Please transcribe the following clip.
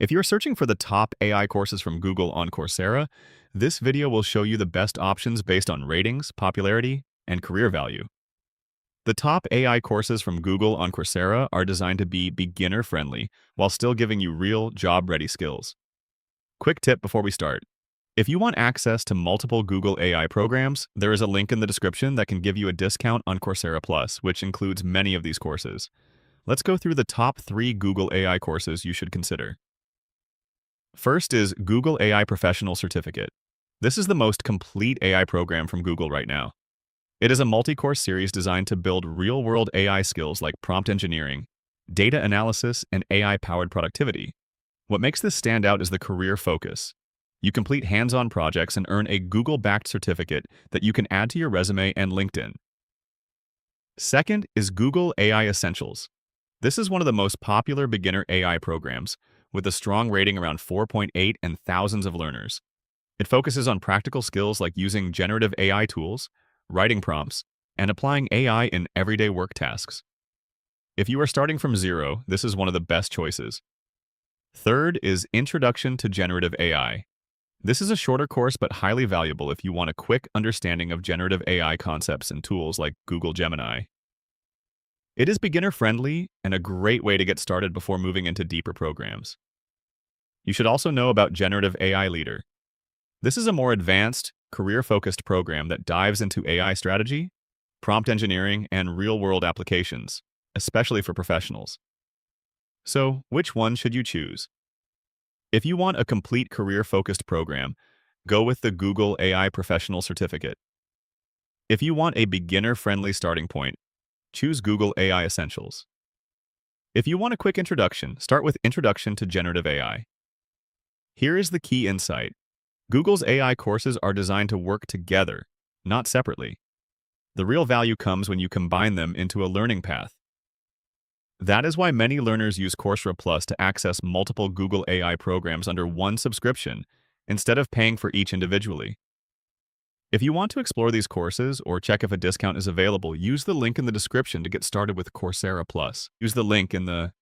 If you're searching for the top AI courses from Google on Coursera, this video will show you the best options based on ratings, popularity, and career value. The top AI courses from Google on Coursera are designed to be beginner-friendly while still giving you real job-ready skills. Quick tip before we start. If you want access to multiple Google AI programs, there is a link in the description that can give you a discount on Coursera Plus, which includes many of these courses. Let's go through the top 3 Google AI courses you should consider. First is Google AI Professional Certificate. This is the most complete AI program from Google right now. It is a multi-course series designed to build real-world AI skills like prompt engineering, data analysis, and AI-powered productivity. What makes this stand out is the career focus. You complete hands-on projects and earn a Google-backed certificate that you can add to your resume and LinkedIn. Second is Google AI Essentials. This is one of the most popular beginner AI programs, with a strong rating around 4.8 and thousands of learners. It focuses on practical skills like using generative AI tools, writing prompts, and applying AI in everyday work tasks. If you are starting from zero, this is one of the best choices. Third is Introduction to Generative AI. This is a shorter course but highly valuable if you want a quick understanding of generative AI concepts and tools like Google Gemini. It is beginner-friendly and a great way to get started before moving into deeper programs. You should also know about Generative AI Leader. This is a more advanced, career-focused program that dives into AI strategy, prompt engineering, and real-world applications, especially for professionals. So, which one should you choose? If you want a complete career-focused program, go with the Google AI Professional Certificate. If you want a beginner-friendly starting point, choose Google AI Essentials. If you want a quick introduction, start with Introduction to Generative AI. Here is the key insight. Google's AI courses are designed to work together, not separately. The real value comes when you combine them into a learning path. That is why many learners use Coursera Plus to access multiple Google AI programs under one subscription, instead of paying for each individually. If you want to explore these courses or check if a discount is available, use the link in the description to get started with Coursera Plus. Use the link in the